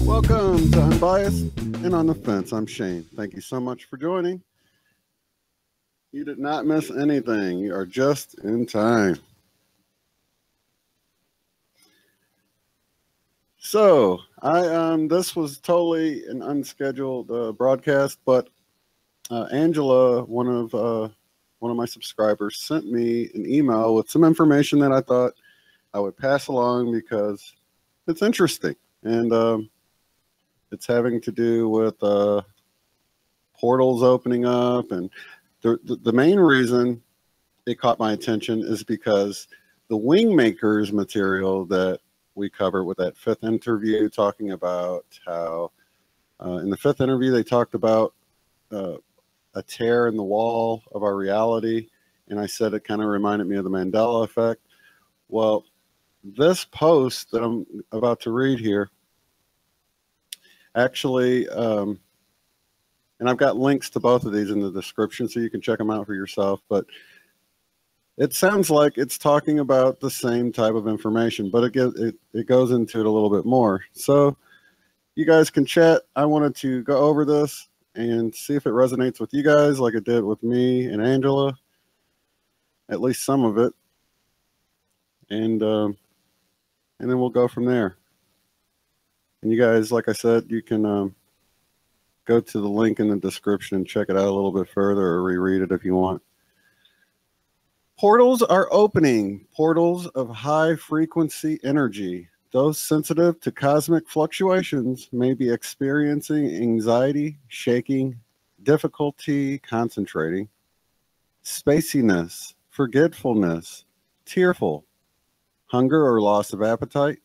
Welcome to Unbiased and on the Fence. I'm Shane. Thank you so much for joining. You did not miss anything. You are just in time. So, this was totally an unscheduled broadcast, but Angela, one of my subscribers, sent me an email with some information that I thought I would pass along because it's interesting, and it's having to do with portals opening up. And the main reason it caught my attention is because the Wingmakers material that we covered with that 5th interview, talking about how in the 5th interview they talked about a tear in the wall of our reality, and I said it kind of reminded me of the Mandela effect. Well, this post that I'm about to read here actually, and I've got links to both of these in the description so you can check them out for yourself, but it sounds like it's talking about the same type of information, but it goes into it a little bit more. So you guys can chat. I wanted to go over this and see if it resonates with you guys like it did with me and Angela, at least some of it, and then we'll go from there. And you guys, like I said, you can go to the link in the description and check it out a little bit further, or reread it if you want. Portals are opening, portals of high frequency energy. Those sensitive to cosmic fluctuations may be experiencing anxiety, shaking, difficulty concentrating, spaciness, forgetfulness, tearful, hunger or loss of appetite,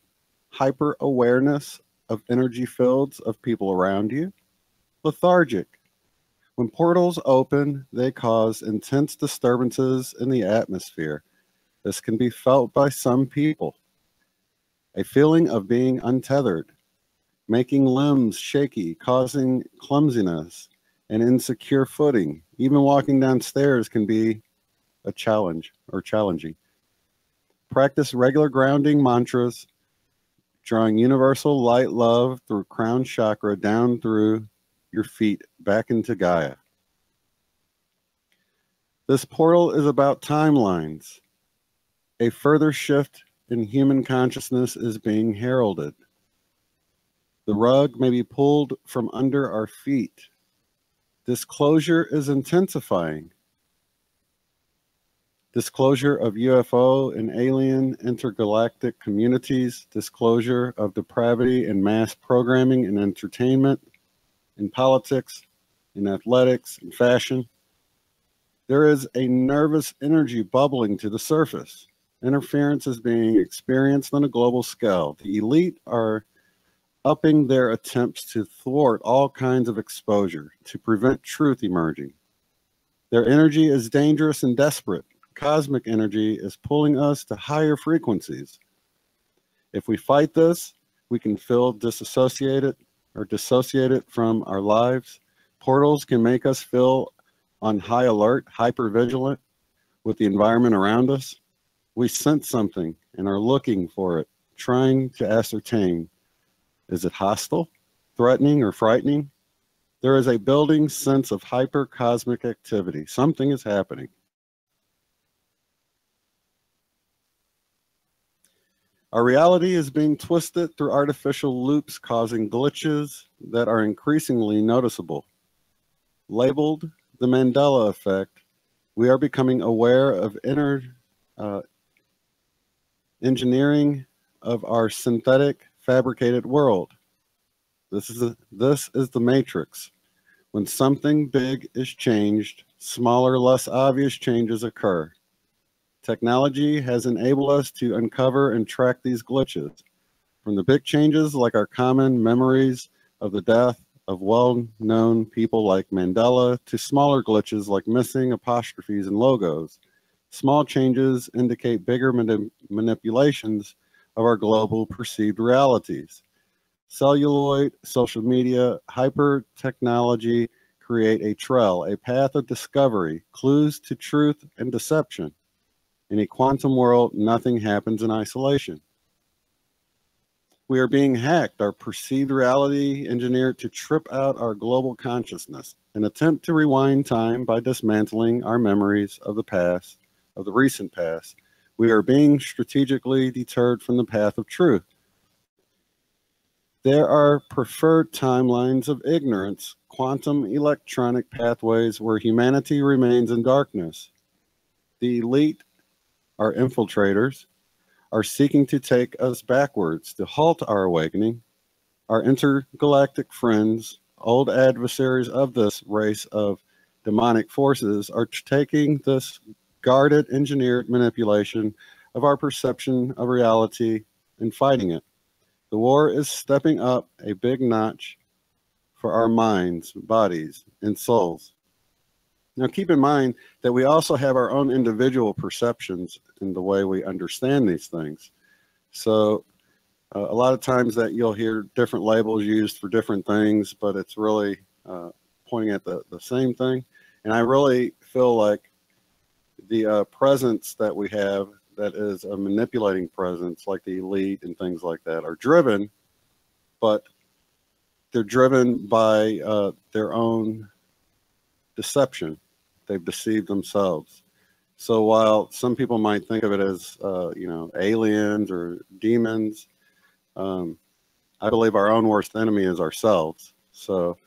hyper-awareness of energy fields of people around you, lethargic. When portals open, they cause intense disturbances in the atmosphere. This can be felt by some people. A feeling of being untethered, making limbs shaky, causing clumsiness and insecure footing. Even walking downstairs can be a challenge or challenging. Practice regular grounding mantras, drawing universal light love through crown chakra down through your feet back into Gaia. This portal is about timelines. A further shift in human consciousness is being heralded. The rug may be pulled from under our feet. Disclosure is intensifying. Disclosure of UFO and alien intergalactic communities, disclosure of depravity in mass programming and entertainment, in politics, in athletics, in fashion. There is a nervous energy bubbling to the surface. Interference is being experienced on a global scale. The elite are upping their attempts to thwart all kinds of exposure, to prevent truth emerging. Their energy is dangerous and desperate. Cosmic energy is pulling us to higher frequencies. If we fight this, we can feel disassociated or dissociated from our lives. Portals can make us feel on high alert, hyper-vigilant with the environment around us. We sense something and are looking for it, trying to ascertain. Is it hostile, threatening, or frightening? There is a building sense of hyper-cosmic activity. Something is happening. Our reality is being twisted through artificial loops, causing glitches that are increasingly noticeable. Labeled the Mandela Effect, we are becoming aware of inner engineering of our synthetic, fabricated world. This is the matrix. When something big is changed, smaller, less obvious changes occur. Technology has enabled us to uncover and track these glitches. From the big changes like our common memories of the death of well-known people like Mandela to smaller glitches like missing apostrophes and logos. Small changes indicate bigger manipulations of our global perceived realities. Celluloid, social media, hyper-technology create a trail, a path of discovery, clues to truth and deception. In a quantum world, nothing happens in isolation. We are being hacked, our perceived reality engineered to trip out our global consciousness, an attempt to rewind time by dismantling our memories of the past, of the recent past. We are being strategically deterred from the path of truth. There are preferred timelines of ignorance, quantum electronic pathways where humanity remains in darkness. The elite, our infiltrators, are seeking to take us backwards to halt our awakening. Our intergalactic friends, old adversaries of this race of demonic forces, are taking this guarded, engineered manipulation of our perception of reality and fighting it. The war is stepping up a big notch for our minds, bodies, and souls. Now, keep in mind that we also have our own individual perceptions in the way we understand these things. So a lot of times that you'll hear different labels used for different things, but it's really pointing at the same thing. And I really feel like the presence that we have that is a manipulating presence, like the elite and things like that, are driven, but they're driven by their own deception. They've deceived themselves. So while some people might think of it as, aliens or demons, I believe our own worst enemy is ourselves. So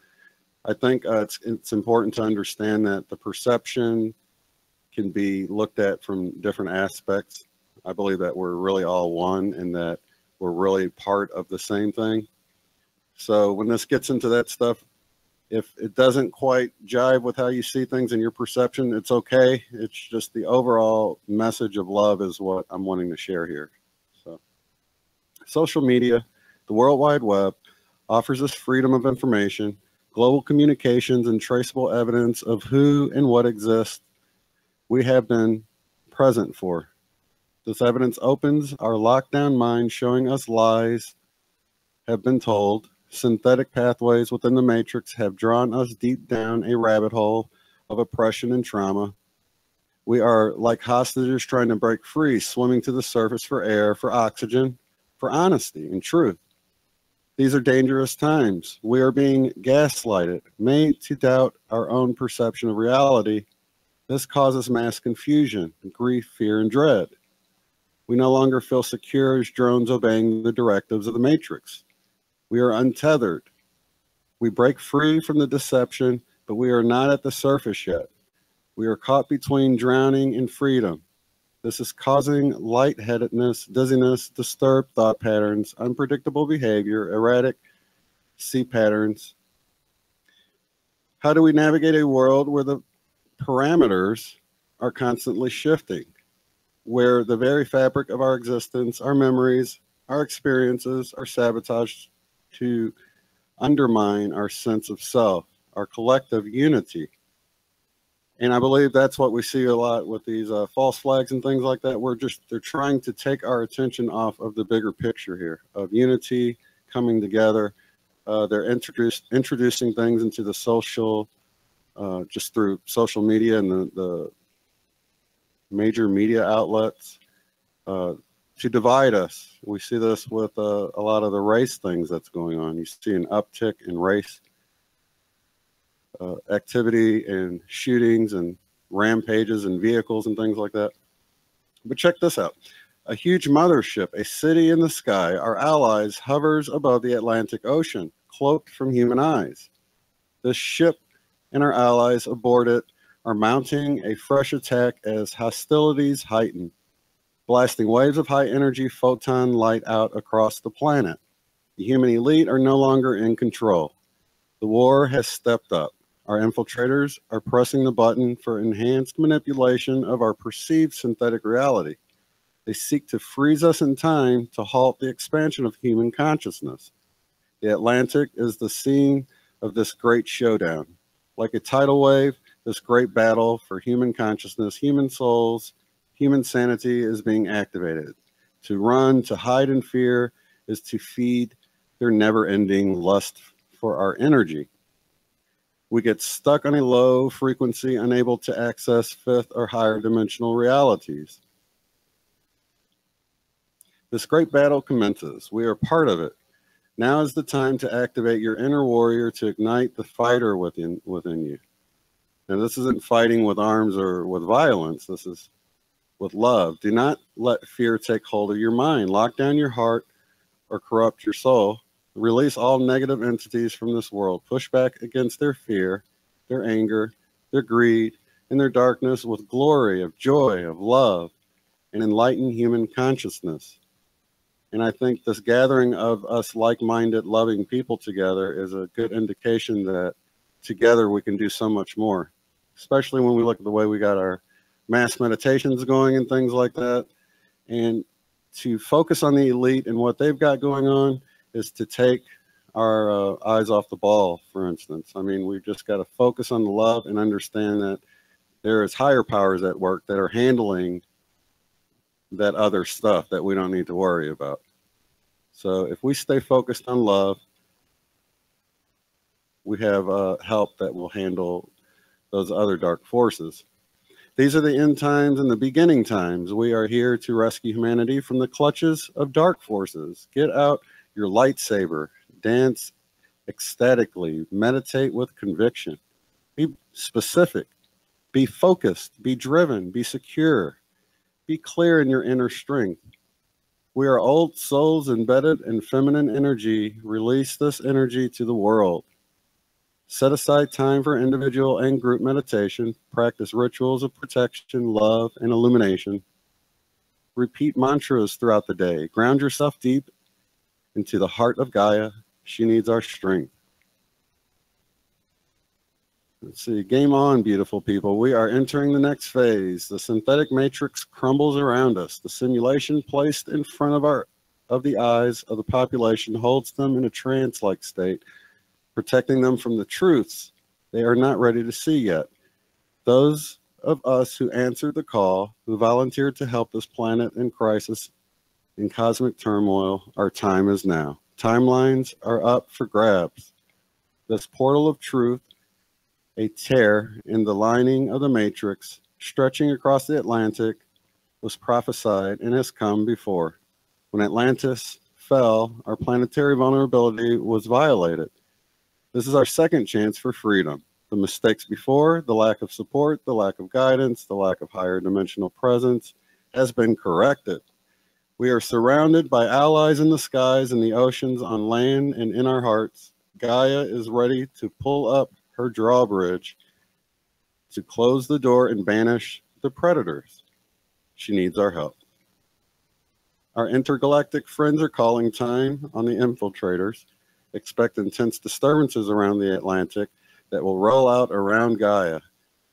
I think it's important to understand that the perception can be looked at from different aspects. I believe that we're really all one and that we're really part of the same thing. So when this gets into that stuff, if it doesn't quite jive with how you see things and your perception, it's okay. It's just the overall message of love is what I'm wanting to share here. So social media, the World Wide Web, offers us freedom of information, global communications, and traceable evidence of who and what exists we have been present for. This evidence opens our lockdown mind, showing us lies have been told. Synthetic pathways within the matrix have drawn us deep down a rabbit hole of oppression and trauma. We are like hostages trying to break free, swimming to the surface for air, for oxygen, for honesty and truth. These are dangerous times. We are being gaslighted, made to doubt our own perception of reality. This causes mass confusion, grief, fear, and dread. We no longer feel secure as drones obeying the directives of the Matrix. We are untethered. We break free from the deception, but we are not at the surface yet. We are caught between drowning and freedom. This is causing lightheadedness, dizziness, disturbed thought patterns, unpredictable behavior, erratic sleep patterns. How do we navigate a world where the parameters are constantly shifting, where the very fabric of our existence, our memories, our experiences are sabotaged to undermine our sense of self, our collective unity? And I believe that's what we see a lot with these false flags and things like that. They're trying to take our attention off of the bigger picture here of unity, coming together. They're introducing things into the social, just through social media and the major media outlets to divide us. We see this with a lot of the race things that's going on. You see an uptick in race activity and shootings and rampages and vehicles and things like that. But check this out. A huge mothership, a city in the sky, our allies, hovers above the Atlantic Ocean, cloaked from human eyes. This ship and our allies aboard it are mounting a fresh attack as hostilities heighten, blasting waves of high-energy photon light out across the planet. The human elite are no longer in control. The war has stepped up. Our infiltrators are pressing the button for enhanced manipulation of our perceived synthetic reality. They seek to freeze us in time to halt the expansion of human consciousness. The Atlantic is the scene of this great showdown. Like a tidal wave, this great battle for human consciousness, human souls, human sanity is being activated. To run, to hide in fear, is to feed their never-ending lust for our energy. We get stuck on a low frequency, unable to access fifth or higher dimensional realities. This great battle commences. We are part of it. Now is the time to activate your inner warrior to ignite the fighter within you. Now, this isn't fighting with arms or with violence. This is with love. Do not let fear take hold of your mind. Lock down your heart or corrupt your soul. Release all negative entities from this world. Push back against their fear, their anger, their greed, and their darkness with glory of joy, of love, and enlighten human consciousness. And I think this gathering of us like-minded, loving people together is a good indication that together we can do so much more, especially when we look at the way we got our mass meditations going and things like that. And to focus on the elite and what they've got going on is to take our eyes off the ball, for instance. I mean, we've just got to focus on the love and understand that there is higher powers at work that are handling that other stuff that we don't need to worry about. So if we stay focused on love, we have help that will handle those other dark forces. These are the end times and the beginning times. We are here to rescue humanity from the clutches of dark forces. Get out your lightsaber, dance ecstatically, meditate with conviction. Be specific, be focused, be driven, be secure, be clear in your inner strength. We are old souls embedded in feminine energy. Release this energy to the world. Set aside time for individual and group meditation. Practice rituals of protection, love, and illumination. Repeat mantras throughout the day. Ground yourself deep into the heart of Gaia. She needs our strength. Let's see. Game on, beautiful people. We are entering the next phase. The synthetic matrix crumbles around us. The simulation placed in front of the eyes of the population holds them in a trance-like state, protecting them from the truths they are not ready to see yet. Those of us who answered the call, who volunteered to help this planet in crisis, in cosmic turmoil, our time is now. Timelines are up for grabs. This portal of truth, a tear in the lining of the matrix, stretching across the Atlantic, was prophesied and has come before. When Atlantis fell, our planetary vulnerability was violated. This is our second chance for freedom. The mistakes before, the lack of support, the lack of guidance, the lack of higher dimensional presence has been corrected. We are surrounded by allies in the skies and the oceans, on land and in our hearts. Gaia is ready to pull up her drawbridge to close the door and banish the predators. She needs our help. Our intergalactic friends are calling time on the infiltrators. Expect intense disturbances around the Atlantic that will roll out around Gaia.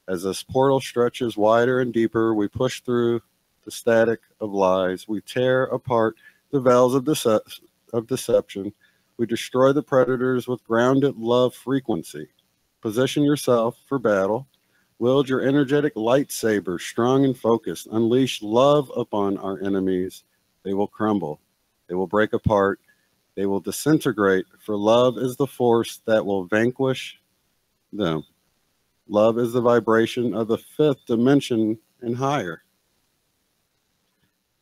As this portal stretches wider and deeper, we push through the static of lies. We tear apart the veils of deception. We destroy the predators with grounded love frequency. Position yourself for battle. Wield your energetic lightsaber, strong and focused. Unleash love upon our enemies. They will crumble. They will break apart. They will disintegrate, for love is the force that will vanquish them. Love is the vibration of the fifth dimension and higher.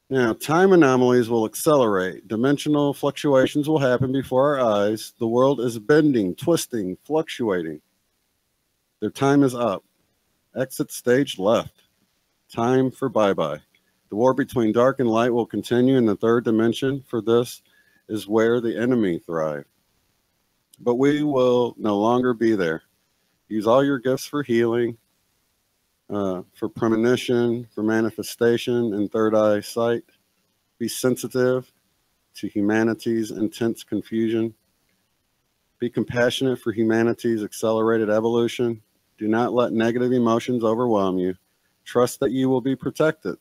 Now, time anomalies will accelerate. Dimensional fluctuations will happen before our eyes. The world is bending, twisting, fluctuating. Their time is up. Exit stage left. Time for bye-bye. The war between dark and light will continue in the third dimension, for this is where the enemy thrive. But we will no longer be there. Use all your gifts for healing, for premonition, for manifestation, and third eye sight. Be sensitive to humanity's intense confusion. Be compassionate for humanity's accelerated evolution. Do not let negative emotions overwhelm you. Trust that you will be protected.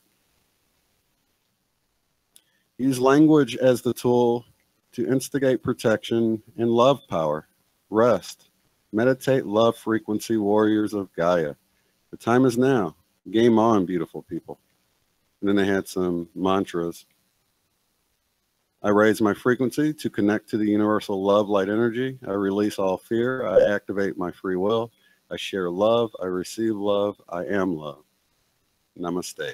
Use language as the tool to instigate protection and love power. Rest. Meditate, love frequency, warriors of Gaia. The time is now. Game on, beautiful people. And then they had some mantras. I raise my frequency to connect to the universal love light energy. I release all fear. I activate my free will. I share love. I receive love. I am love. Namaste.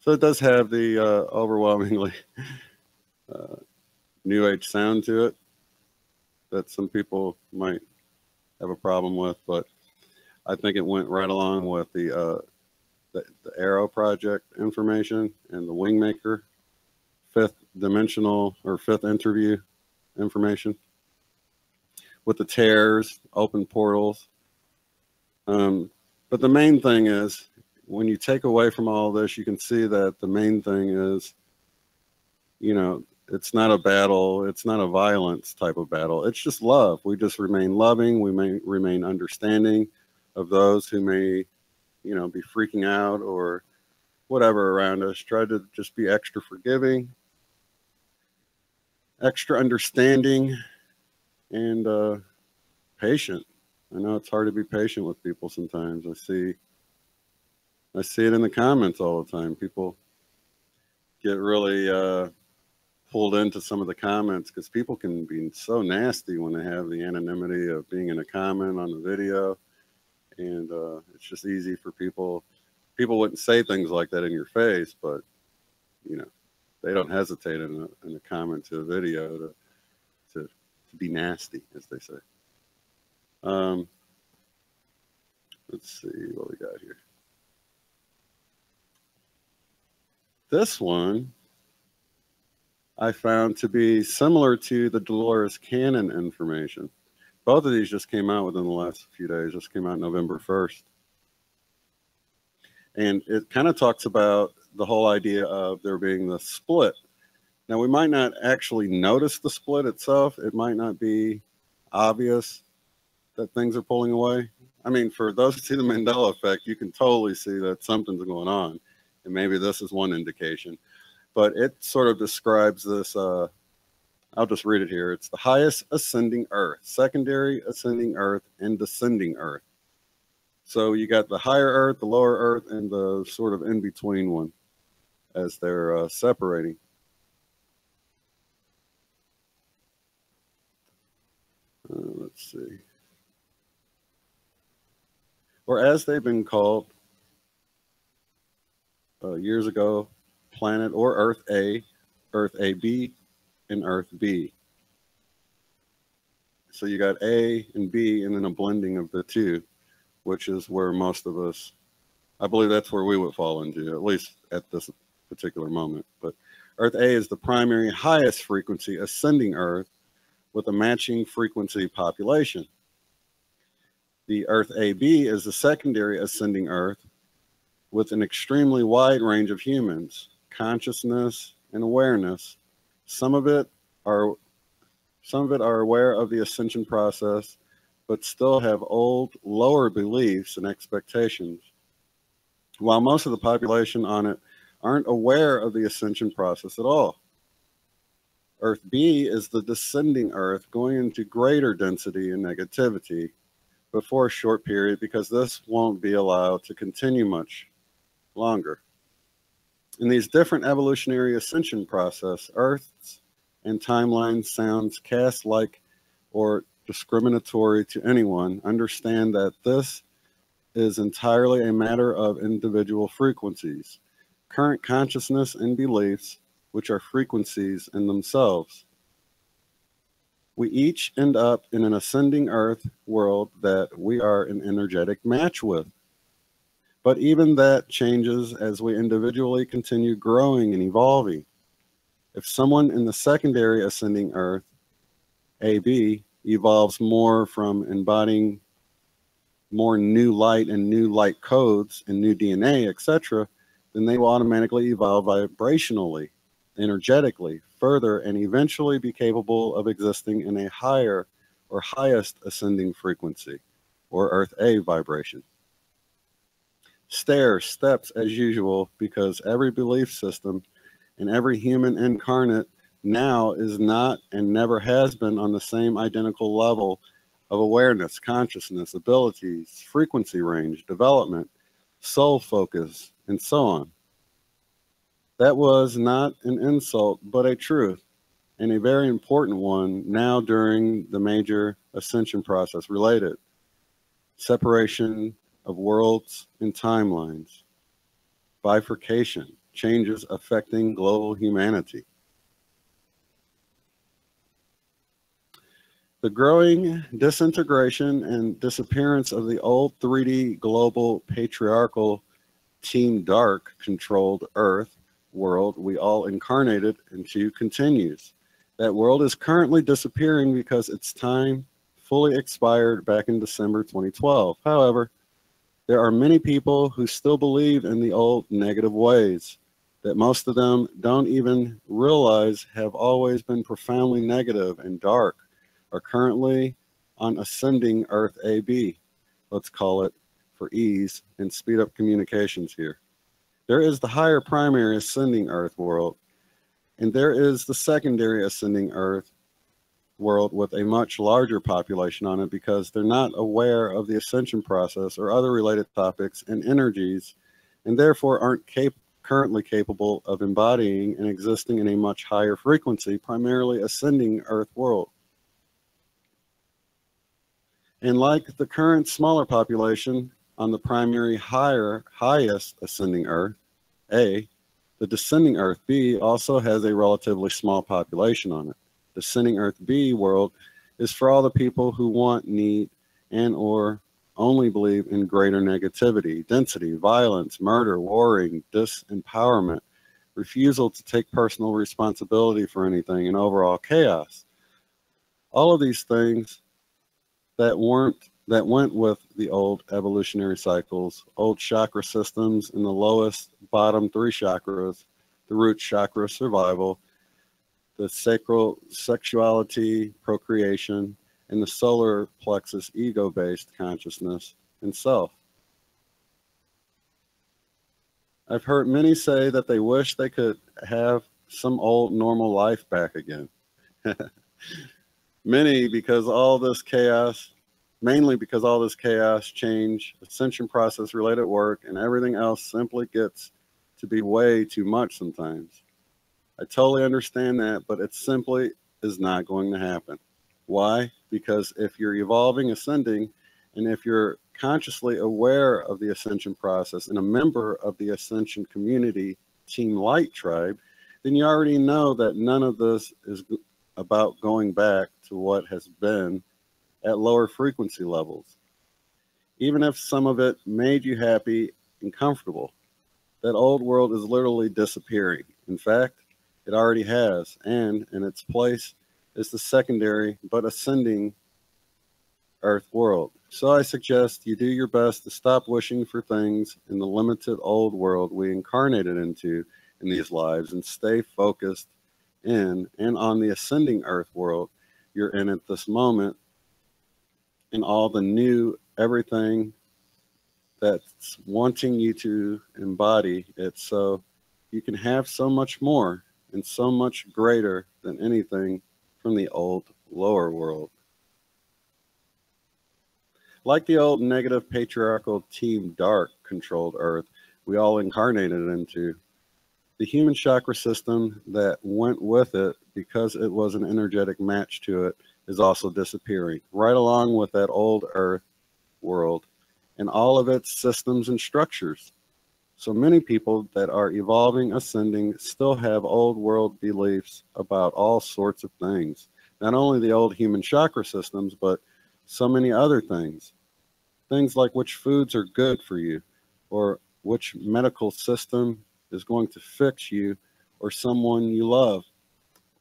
So it does have the overwhelmingly New Age sound to it that some people might have a problem with, but I think it went right along with the Arrow Project information and the Wingmaker fifth dimensional or fifth interview information with the tears, open portals. But the main thing is, when you take away from all this, you can see that the main thing is, you know, it's not a battle. It's not a violence type of battle. It's just love. We just remain loving. We may remain understanding of those who may, you know, be freaking out or whatever around us. Try to just be extra forgiving, extra understanding, and patient. I know it's hard to be patient with people sometimes. I see it in the comments all the time. People get really pulled into some of the comments because people can be so nasty when they have the anonymity of being in a comment on the video. And it's just easy for people wouldn't say things like that in your face, but, you know, they don't hesitate in a comment to a video to be nasty, as they say. Let's see what we got here. This one I found to be similar to the Dolores Cannon information. Both of these just came out within the last few days, just came out November 1st. And it kind of talks about the whole idea of there being the split. Now, we might not actually notice the split itself. It might not be obvious that things are pulling away. I mean, for those who see the Mandela effect, you can totally see that something's going on. And maybe this is one indication. But it sort of describes this, I'll just read it here. It's the highest ascending Earth, secondary ascending Earth, and descending Earth. So you got the higher Earth, the lower Earth, and the sort of in-between one as they're separating. Let's see. Or as they've been called years ago, planet or Earth A, Earth AB, and Earth B. So you got A and B and then a blending of the two, which is where most of us, I believe that's where we would fall into, at least at this particular moment. But Earth A is the primary highest frequency ascending Earth with a matching frequency population. The Earth AB is the secondary ascending Earth with an extremely wide range of humans, consciousness, and awareness. Some of it are aware of the ascension process, but still have old, lower beliefs and expectations. While most of the population on it aren't aware of the ascension process at all. Earth B is the descending Earth going into greater density and negativity, but for a short period because this won't be allowed to continue much longer. In these different evolutionary ascension process, Earths and timelines sounds cast like or discriminatory to anyone. Understand that this is entirely a matter of individual frequencies, current consciousness and beliefs, which are frequencies in themselves. We each end up in an ascending Earth world that we are an energetic match with. But even that changes as we individually continue growing and evolving. If someone in the secondary ascending Earth, AB, evolves more from embodying more new light and new light codes and new DNA, etc., then they will automatically evolve vibrationally, energetically, further, and eventually be capable of existing in a higher or highest ascending frequency, or Earth A vibration. Steps as usual, because every belief system and every human incarnate now is not and never has been on the same identical level of awareness, consciousness, abilities, frequency range, development, soul focus, and so on. That was not an insult, but a truth, and a very important one now during the major ascension process related. Separation of worlds and timelines. Bifurcation. changes affecting global humanity. The growing disintegration and disappearance of the old 3D global patriarchal Team Dark controlled Earth world we all incarnated into continues. That world is currently disappearing because its time fully expired back in December 2012. However, there are many people who still believe in the old negative ways that most of them don't even realize have always been profoundly negative and dark, are currently on ascending Earth AB. Let's call it for ease and speed up communications here. There is the higher primary ascending Earth world, and there is the secondary ascending Earth world with a much larger population on it because they're not aware of the ascension process or other related topics and energies, and therefore aren't currently capable of embodying and existing in a much higher frequency, primarily ascending Earth world. And like the current smaller population on the primary highest ascending Earth, A, the descending Earth B also has a relatively small population on it. Descending Earth B world is for all the people who want, need, and or only believe in greater negativity, density, violence, murder, warring, disempowerment, refusal to take personal responsibility for anything, and overall chaos. All of these things that went with the old evolutionary cycles, old chakra systems in the lowest bottom 3 chakras, the root chakra survival, the sacral sexuality, procreation, and the solar plexus ego-based consciousness and self. I've heard many say that they wish they could have some old normal life back again. Many because all this chaos, mainly because all this chaos, change, ascension process related work, and everything else simply gets to be way too much sometimes. I totally understand that, but it simply is not going to happen. Why? Because if you're evolving, ascending, and if you're consciously aware of the ascension process and a member of the ascension community, Team Light Tribe, then you already know that none of this is about going back to what has been at lower frequency levels. Even if some of it made you happy and comfortable, that old world is literally disappearing. In fact, it already has, and in its place is the secondary but ascending Earth world. So I suggest you do your best to stop wishing for things in the limited old world we incarnated into in these lives and stay focused in and on the ascending Earth world you're in at this moment, and all the new everything that's wanting you to embody it so you can have so much more and so much greater than anything from the old lower world. Like the old negative patriarchal Team Dark controlled Earth we all incarnated into, the human chakra system that went with it because it was an energetic match to it is also disappearing, right along with that old Earth world and all of its systems and structures. So many people that are evolving, ascending, still have old world beliefs about all sorts of things. Not only the old human chakra systems, but so many other things. Things like which foods are good for you, or which medical system is going to fix you or someone you love,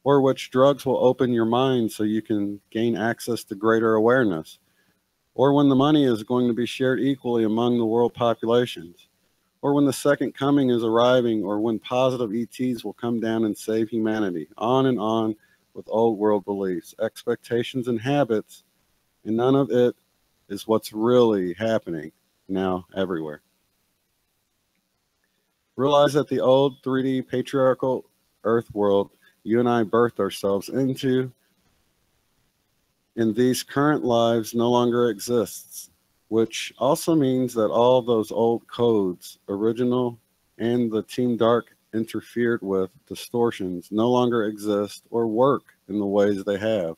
or which drugs will open your mind so you can gain access to greater awareness, or when the money is going to be shared equally among the world populations, or when the second coming is arriving, or when positive ETs will come down and save humanity, on and on with old world beliefs, expectations, and habits, and none of it is what's really happening now everywhere. Realize that the old 3D patriarchal Earth world you and I birthed ourselves into in these current lives no longer exists, which also means that all those old codes, original and the Team Dark interfered with distortions, no longer exist or work in the ways they have.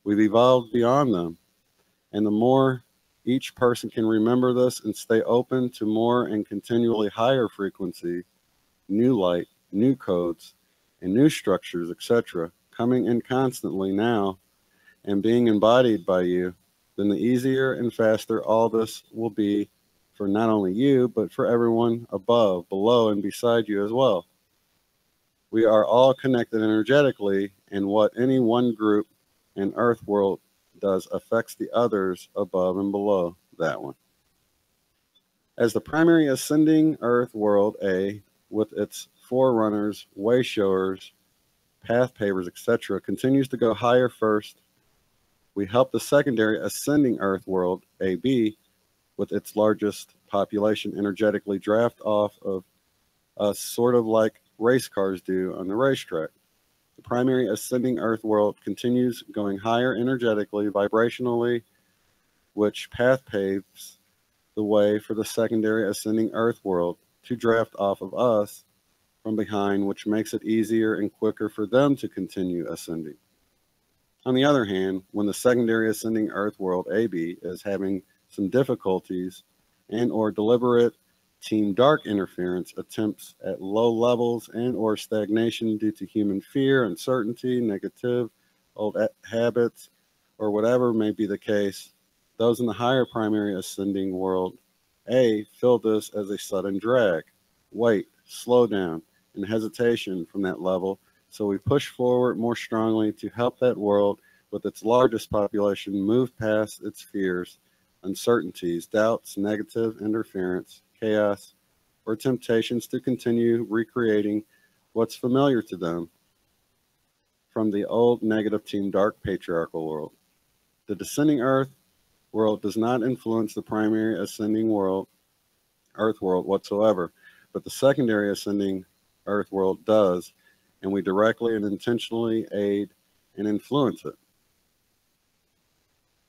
We've evolved beyond them, and the more each person can remember this and stay open to more and continually higher frequency, new light, new codes, and new structures, etc., coming in constantly now and being embodied by you, then the easier and faster all this will be for not only you, but for everyone above, below, and beside you as well. We are all connected energetically, and what any one group in Earth world does affects the others above and below that one. As the primary ascending Earth world A, with its forerunners, way showers, path pavers, etc., continues to go higher first, we help the secondary ascending Earth world AB, with its largest population, energetically draft off of us, sort of like race cars do on the racetrack. The primary ascending Earth world continues going higher energetically, vibrationally, which path paves the way for the secondary ascending Earth world to draft off of us from behind, which makes it easier and quicker for them to continue ascending. On the other hand, when the secondary ascending Earth world AB is having some difficulties and or deliberate Team Dark interference attempts at low levels and or stagnation due to human fear, uncertainty, negative, old habits, or whatever may be the case, those in the higher primary ascending world A feel this as a sudden drag, weight, slow down, and hesitation from that level, so we push forward more strongly to help that world with its largest population move past its fears, uncertainties, doubts, negative interference, chaos, or temptations to continue recreating what's familiar to them from the old negative Team Dark patriarchal world. The descending Earth world does not influence the primary ascending world, Earth world whatsoever, but the secondary ascending Earth world does, and we directly and intentionally aid and influence it.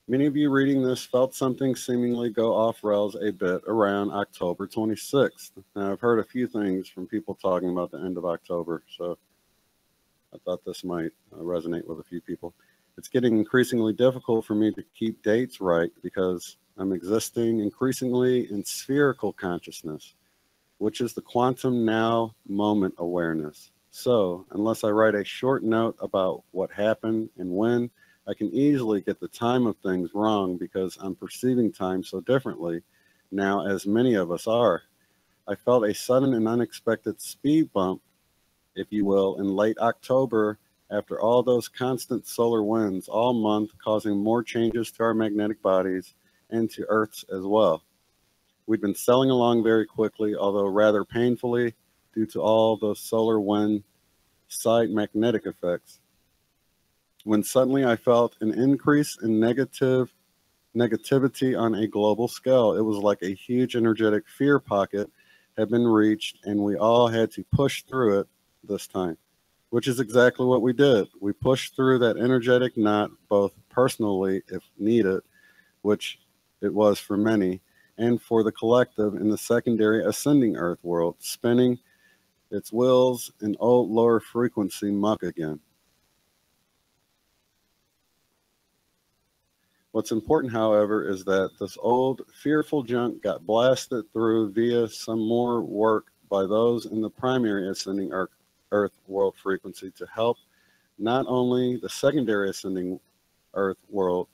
Many of you reading this felt something seemingly go off rails a bit around October 26th. Now, I've heard a few things from people talking about the end of October, so I thought this might resonate with a few people. It's getting increasingly difficult for me to keep dates right because I'm existing increasingly in spherical consciousness, which is the quantum now moment awareness. So, unless I write a short note about what happened and when, I can easily get the time of things wrong because I'm perceiving time so differently now, as many of us are. I felt a sudden and unexpected speed bump, if you will, in late October after all those constant solar winds all month, causing more changes to our magnetic bodies and to Earth's as well. We'd been sailing along very quickly, although rather painfully, due to all those solar wind side magnetic effects, when suddenly I felt an increase in negativity on a global scale. It was like a huge energetic fear pocket had been reached, and we all had to push through it this time, which is exactly what we did. We pushed through that energetic knot, both personally, if needed, which it was for many, and for the collective in the secondary ascending Earth world, spinning its wheels in old lower frequency muck again. What's important, however, is that this old fearful junk got blasted through via some more work by those in the primary ascending Earth world frequency to help not only the secondary ascending Earth world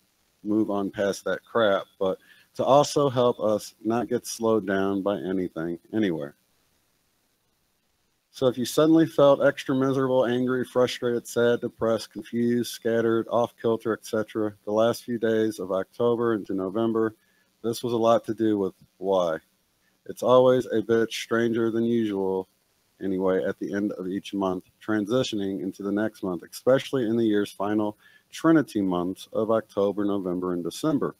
move on past that crap, but to also help us not get slowed down by anything, anywhere. So if you suddenly felt extra miserable, angry, frustrated, sad, depressed, confused, scattered, off kilter, etc., the last few days of October into November, this was a lot to do with why. It's always a bit stranger than usual, anyway, at the end of each month, transitioning into the next month, especially in the year's final Trinity months of October, November, and December.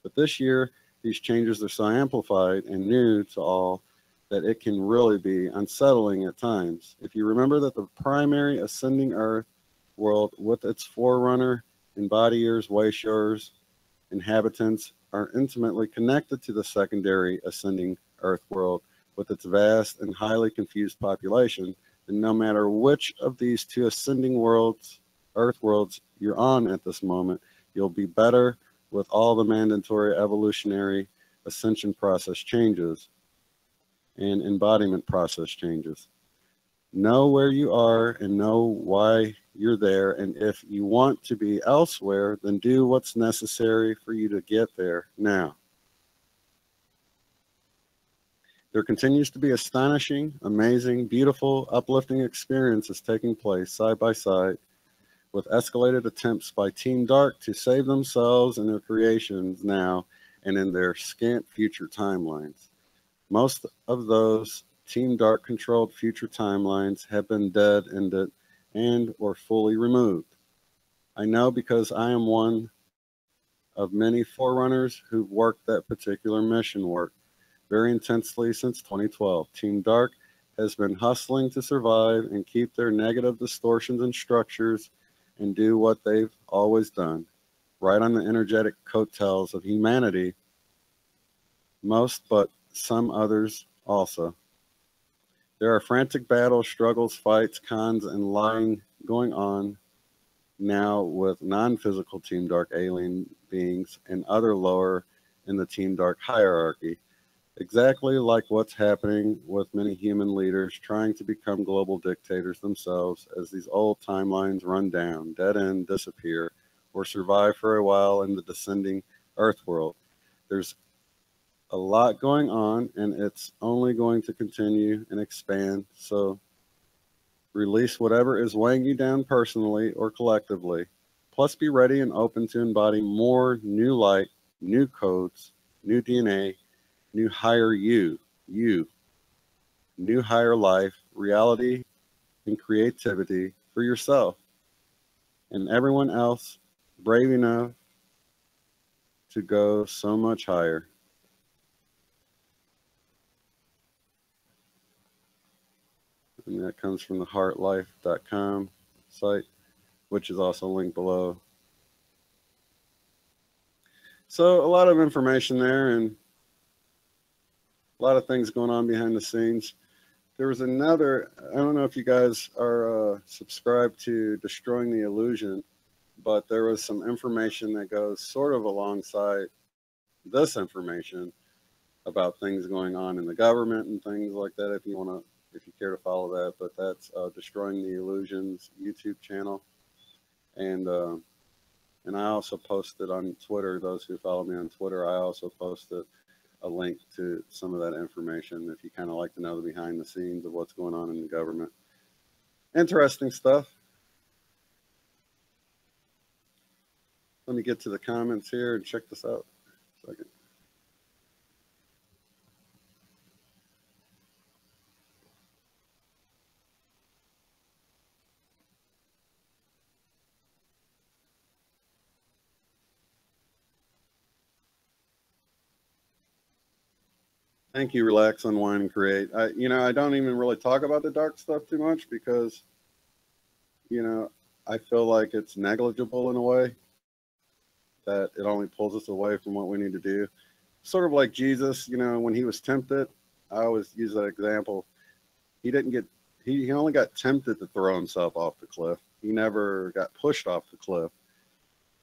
But this year, these changes are so amplified and new to all that it can really be unsettling at times. If you remember that the primary ascending Earth world with its forerunner, embodiers, wayshowers, inhabitants are intimately connected to the secondary ascending Earth world with its vast and highly confused population, and no matter which of these two ascending worlds, Earth worlds, you're on at this moment, you'll be better with all the mandatory evolutionary ascension process changes and embodiment process changes. Know where you are and know why you're there. And if you want to be elsewhere, then do what's necessary for you to get there now. There continues to be astonishing, amazing, beautiful, uplifting experiences taking place side by side with escalated attempts by Team Dark to save themselves and their creations now and in their scant future timelines. Most of those Team Dark controlled future timelines have been dead, ended, and or fully removed. I know because I am one of many forerunners who've worked that particular mission work very intensely since 2012. Team Dark has been hustling to survive and keep their negative distortions and structures and do what they've always done, right on the energetic coattails of humanity, most, but some others also. There are frantic battles, struggles, fights, cons, and lying going on now with non-physical Team Dark alien beings and other lower in the Team Dark hierarchy. Exactly like what's happening with many human leaders trying to become global dictators themselves as these old timelines run down, dead end, disappear, or survive for a while in the descending Earth world. There's a lot going on, and it's only going to continue and expand. So release whatever is weighing you down personally or collectively. Plus, be ready and open to embody more new light, new codes, new DNA, new higher you, new higher life, reality, and creativity for yourself and everyone else brave enough to go so much higher. And that comes from the heartlife.com site, which is also linked below. So a lot of information there and a lot of things going on behind the scenes. There was another, I don't know if you guys are subscribed to Destroying the Illusion, but there was some information that goes sort of alongside this information about things going on in the government and things like that, if you want to, if you care to follow that. But that's Destroying the Illusion's YouTube channel. And I also posted on Twitter, those who follow me on Twitter, I also posted a link to some of that information if you kind of like to know the behind the scenes of what's going on in the government. Interesting stuff. Let me get to the comments here and check this out. A second. Thank you, Relax, Unwind, and Create. I don't even really talk about the dark stuff too much because, I feel like it's negligible in a way, that it only pulls us away from what we need to do. Sort of like Jesus, when he was tempted, I always use that example. He only got tempted to throw himself off the cliff. He never got pushed off the cliff.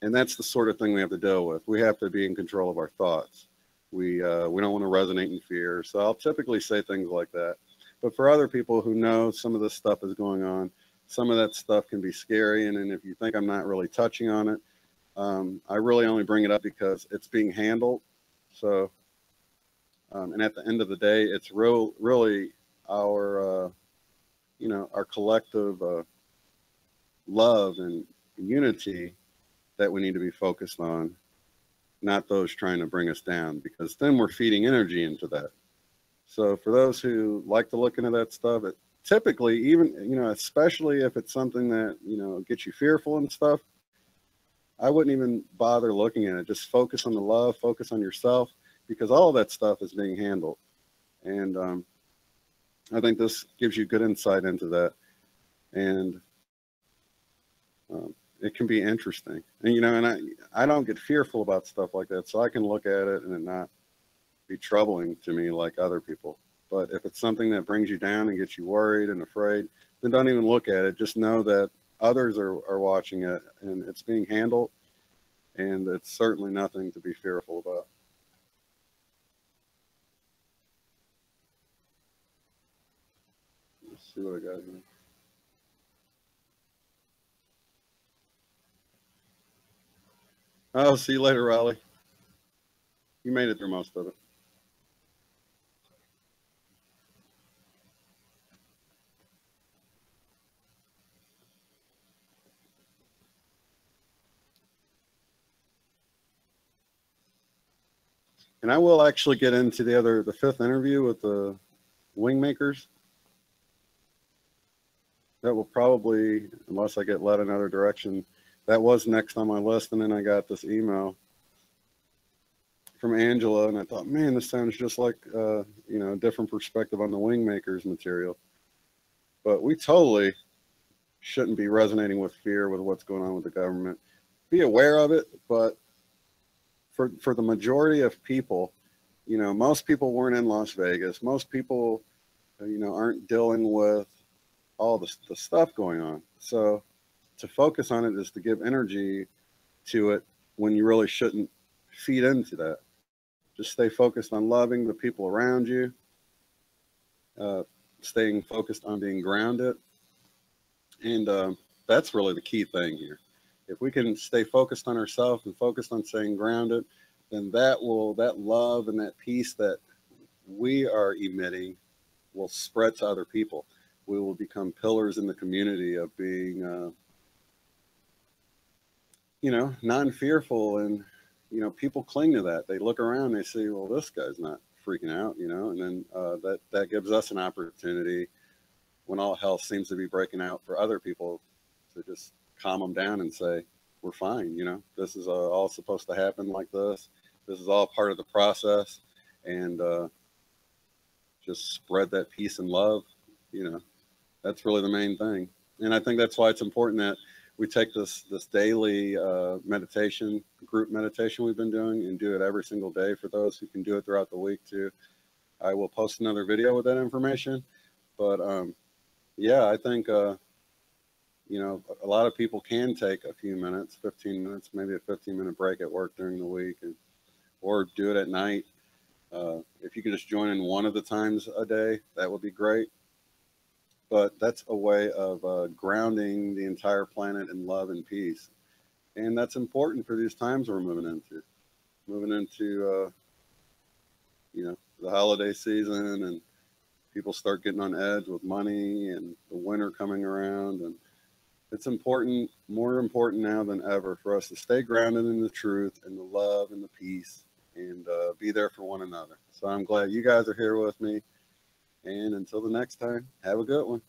And that's the sort of thing we have to deal with. We have to be in control of our thoughts. We don't want to resonate in fear. So I'll typically say things like that. But for other people who know some of this stuff is going on, some of that stuff can be scary. And if you think I'm not really touching on it, I really only bring it up because it's being handled. So, and at the end of the day, it's really our, our collective love and unity that we need to be focused on, not those trying to bring us down, because then we're feeding energy into that. So for those who like to look into that stuff, it typically, even, especially if it's something that, gets you fearful and stuff, I wouldn't even bother looking at it. Just focus on the love, focus on yourself, because all of that stuff is being handled. And I think this gives you good insight into that. And it can be interesting. And, and I don't get fearful about stuff like that, so I can look at it and it not be troubling to me like other people. But if it's something that brings you down and gets you worried and afraid, then don't even look at it. Just know that others are watching it and it's being handled, and it's certainly nothing to be fearful about. Let's See what I got here. Oh, see you later, Raleigh. You made it through most of it. And I will actually get into the fifth interview with the wing makers. That will probably, unless I get led another direction, that was next on my list. And then I got this email from Angela, and I thought, man, this sounds just like, you know, a different perspective on the wing makers material. But we totally shouldn't be resonating with fear with what's going on with the government. Be aware of it, but for the majority of people, you know, most people weren't in Las Vegas. Most people, you know, aren't dealing with all the stuff going on. So to focus on it is to give energy to it when you really shouldn't feed into that. Just stay focused on loving the people around you, staying focused on being grounded. And that's really the key thing here. If we can stay focused on ourselves and focused on staying grounded, then that love and that peace that we are emitting will spread to other people. We will become pillars in the community of being, you know, non-fearful. And, you know, people cling to that. They look around, they see, well, this guy's not freaking out, you know, and then that gives us an opportunity when all hell seems to be breaking out for other people to just calm them down and say, we're fine, you know, this is all supposed to happen like this. This is all part of the process. And just spread that peace and love, you know. That's really the main thing. And I think that's why it's important that we take this daily meditation, group meditation we've been doing, and do it every single day for those who can do it throughout the week too. I will post another video with that information. But yeah, I think, you know, a lot of people can take a few minutes, 15 minutes, maybe a 15-minute break at work during the week, or do it at night. If you could just join in one of the times a day, that would be great. But that's a way of grounding the entire planet in love and peace. And that's important for these times we're moving into. You know, the holiday season, and people start getting on edge with money and the winter coming around. And it's important, more important now than ever, for us to stay grounded in the truth and the love and the peace, and be there for one another. So I'm glad you guys are here with me. And until the next time, have a good one.